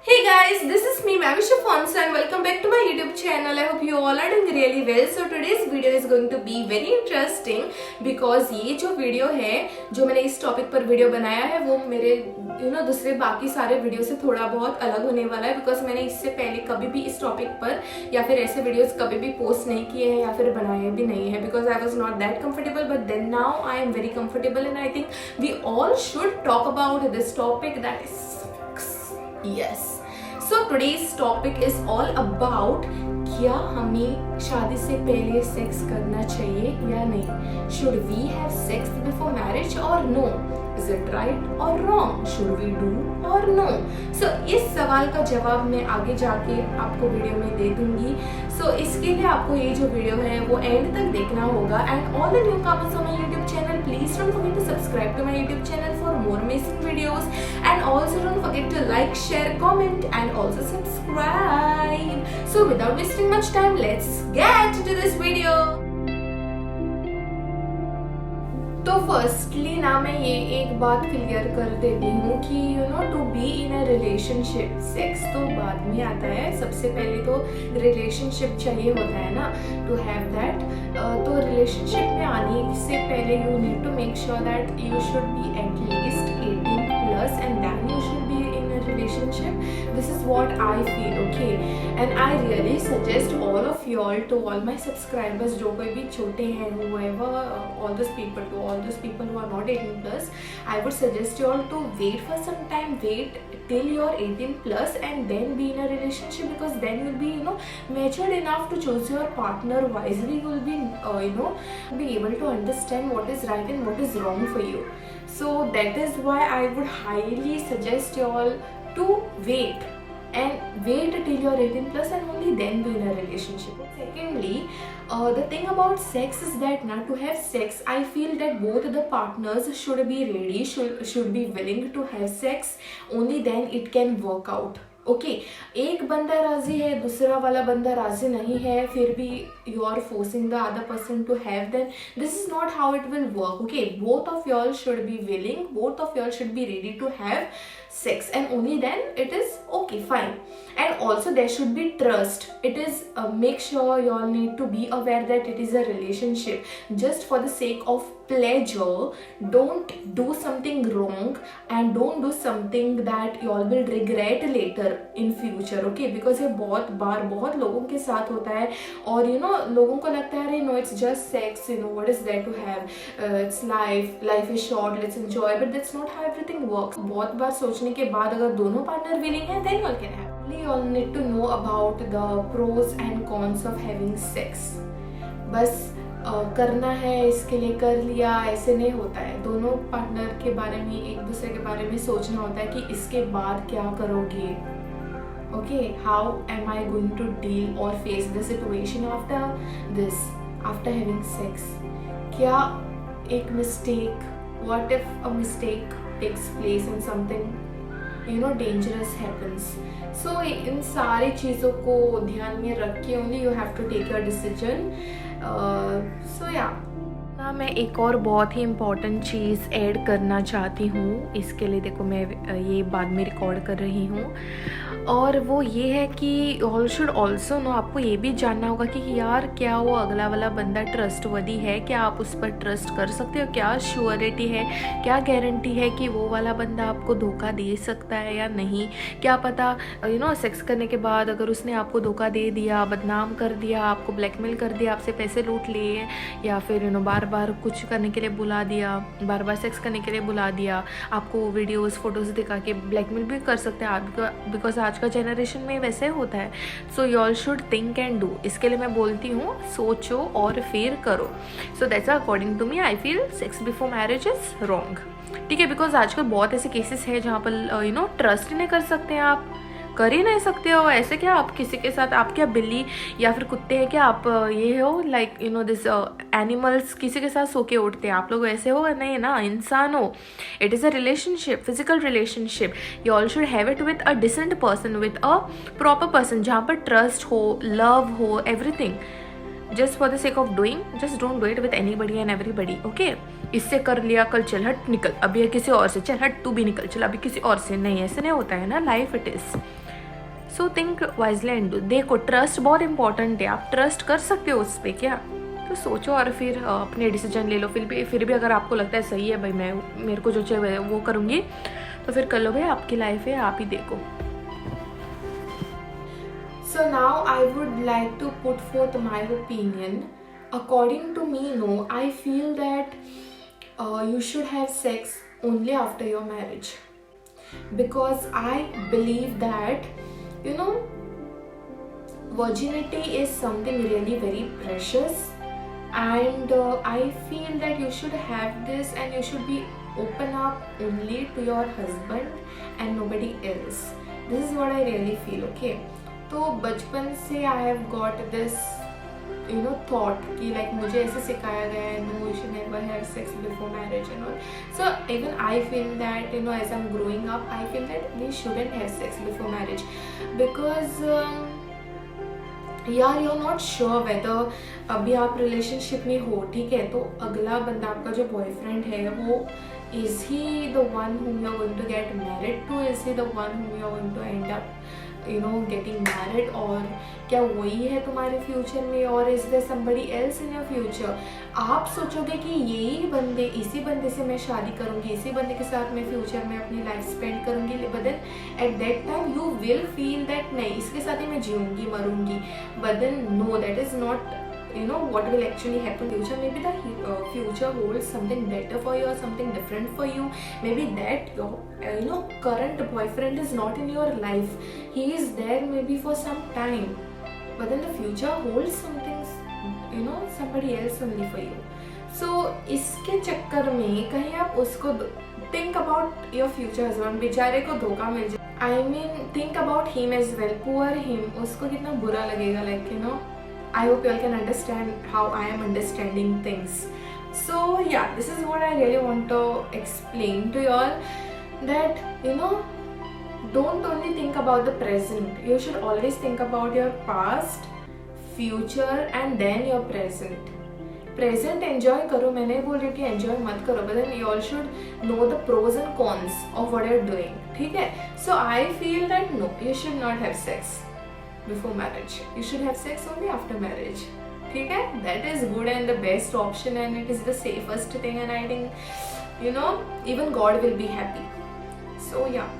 Hey guys, this is me Mavisha Fonsa and welcome back to my YouTube channel. I hope you all are doing really well. So today's video is going to be very interesting because ये जो video है जो मैंने इस topic पर video बनाया है वो मेरे दूसरे बाकी सारे वीडियो से थोड़ा बहुत अलग होने वाला है बिकॉज मैंने इससे पहले कभी भी इस टॉपिक पर या फिर ऐसे वीडियोस कभी भी पोस्ट नहीं किए हैं या फिर बनाए भी नहीं है because I was not that comfortable but then now I am very comfortable and I think we all should talk about this topic that is yes. So today's topic is all about क्या हमें शादी से पहले sex करना चाहिए या नहीं. Should we have sex before marriage or no? Is it right or wrong? Should we do or no? So इस सवाल का जवाब मैं आगे जाके आपको वीडियो में दे दूंगी. So इसके लिए आपको ये जो वीडियो है वो एंड तक देखना होगा. And all the newcomers on my YouTube channel, please don't forget to subscribe to my YouTube channel for more amazing videos. And also don't forget to like, share, comment, and also subscribe. So without wasting much time, let's get into this video. तो firstly ना मैं ये एक बात clear कर देती हूँ कि to be in a relationship sex तो बाद में आता है. सबसे पहले तो रिलेशनशिप चाहिए होता है ना टू हैव दैट. तो रिलेशनशिप में आने से पहले you need to make sure that you should be at least 18+ and then you should be in a relationship. This is what I feel, okay? And I really suggest all of y'all, to all my subscribers, जो कोई भी छोटे हैं, whoever, all those people who are not 18+, I would suggest y'all to wait for some time, wait till you're 18+ and then be in a relationship because then you'll be, matured enough to choose your partner wisely. You'll be, be able to understand what is right and what is wrong for you. So that is why I would highly suggest y'all to wait till you're 18+ and only then be in a relationship. Secondly, the thing about sex is that now to have sex, I feel that both the partners should be ready, should be willing to have sex. Only then it can work out. Okay एक बंदा राजी है दूसरा वाला बंदा राजी नहीं है फिर भी you are forcing the other person to have then this is not how it will work. Okay both of y'all should be willing, both of y'all should be ready to have sex and only then it is okay, fine. And also there should be trust. It is make sure y'all need to be aware that it is a relationship. Just for the sake of pleasure, don't do something wrong and don't do something that y'all will regret later in future. Okay, because ये बहुत बार बहुत लोगों के साथ होता है और लोगों को लगता है अरे it's just sex, what is there to have, it's life is short, let's enjoy, but that's not how everything works. बहुत बार सोचने के बाद अगर दोनों पार्टनर willing है then y'all can have. Y'all need to know about the pros and cons of having sex. बस करना है इसके लिए कर लिया ऐसे नहीं होता है. दोनों पार्टनर के बारे में एक दूसरे के बारे में सोचना होता है कि इसके बाद क्या करोगे. Okay how am I going to deal or face the situation after having sex. क्या एक mistake, what if a mistake takes place and something dangerous happens. So इन सारी चीज़ों को ध्यान में रख के only you have to take your decision. So yeah. मैं एक और बहुत ही इम्पॉर्टेंट चीज़ ऐड करना चाहती हूँ. इसके लिए देखो मैं ये बाद में रिकॉर्ड कर रही हूँ और वो ये है कि ऑल शुड ऑल्सो नो, आपको ये भी जानना होगा कि यार क्या वो अगला वाला बंदा ट्रस्टवर्दी है, क्या आप उस पर ट्रस्ट कर सकते हो, क्या श्योरिटी है, क्या गारंटी है कि वो वाला बंदा आपको धोखा दे सकता है या नहीं. क्या पता सेक्स करने के बाद अगर उसने आपको धोखा दे दिया, बदनाम कर दिया, आपको ब्लैकमेल कर दिया, आपसे पैसे लूट लिए या फिर बार बार कुछ करने के लिए बुला दिया, बार बार सेक्स करने के लिए बुला दिया, आपको वीडियोस फोटोज़ दिखा के ब्लैकमेल भी कर सकते हैं बिकॉज आज का जनरेशन में वैसे होता है. So y'all should think and do. इसके लिए मैं बोलती हूँ सोचो और फिर करो. So that's according to me I feel sex before marriage is wrong. ठीक है बिकॉज आजकल बहुत ऐसे केसेस हैं जहाँ पर ट्रस्ट ही नहीं कर सकते हैं, आप कर ही नहीं सकते हो. ऐसे क्या आप किसी के साथ, आप क्या बिल्ली या फिर कुत्ते हैं क्या, आप ये हो लाइक दिस एनिमल्स किसी के साथ सो के उठते हैं, आप लोग ऐसे हो नहीं ना, इंसान हो. It is a relationship, physical relationship. You all should have it with a decent person, with a proper person जहाँ पर ट्रस्ट हो, लव हो, everything. Just for the sake of doing, just don't do it with anybody and everybody. Okay इससे कर लिया, कल चल हट निकल, अभी किसी और से, चल हट तू भी निकल, चल अभी किसी और से, नहीं ऐसे नहीं होता है ना. Life it is so think wisely and do. देखो ट्रस्ट बहुत इंपॉर्टेंट है, आप ट्रस्ट कर सकते हो उस पर क्या, तो सोचो और फिर अपने डिसीजन ले लो। फिर भी अगर आपको लगता है सही है भाई, मैं मेरे को जो चाहिए वो करूँगी, तो फिर कर लो भाई, आपकी लाइफ है, आप ही देखो। So now I would like to put forth my opinion. According to me, no, I feel that you should have sex only after your marriage, because I believe that, you know, virginity is something really very precious, and I feel that you should have this and you should be open up only to your husband and nobody else. This is what I really feel, okay? तो बचपन से I have got this thought कि like मुझे ऐसे सिखाया गया है, no you should never have sex before marriage and all. So even I feel that as I am growing up, I feel that we shouldn't have sex before marriage, because यार you are not sure whether अभी आप relationship में हो, ठीक है, तो अगला बंदा आपका जो बॉयफ्रेंड है वो is he the one whom you are going to get married to, is he the one whom you are going to end up getting married, और क्या वही है तुम्हारे फ्यूचर में, और is there somebody else in your future. आप सोचोगे कि यही बंदे, इसी बंदे से मैं शादी करूंगी, इसी बंदे के साथ मैं फ्यूचर में अपनी लाइफ स्पेंड करूंगी, but then at that time you will feel that नहीं, इसके साथ ही मैं जीऊंगी मरूंगी, but then no, that is not what will actually happen in future. Maybe the future holds something better for you or something different for you. Maybe that your current boyfriend is not in your life, he is there maybe for some time, but then the future holds something, somebody else only for you. So इसके चक्कर में कहीं आप उसको think about your future husband, बेचारे को धोखा मिल जाए, I mean think about him as well, poor him, उसको कितना बुरा लगेगा, like I hope you all can understand how I am understanding things. So yeah, this is what I really want to explain to you all, that don't only think about the present, you should always think about your past, future and then your present. Present enjoy करो, मैं नहीं बोल रही कि enjoy मत करो, but then you all should know the pros and cons of what you're doing, ठीक है? So I feel that no, you should not have sex before marriage, you should have sex only after marriage, ठीक है? That is good and the best option, and it is the safest thing, and I think even God will be happy. So yeah,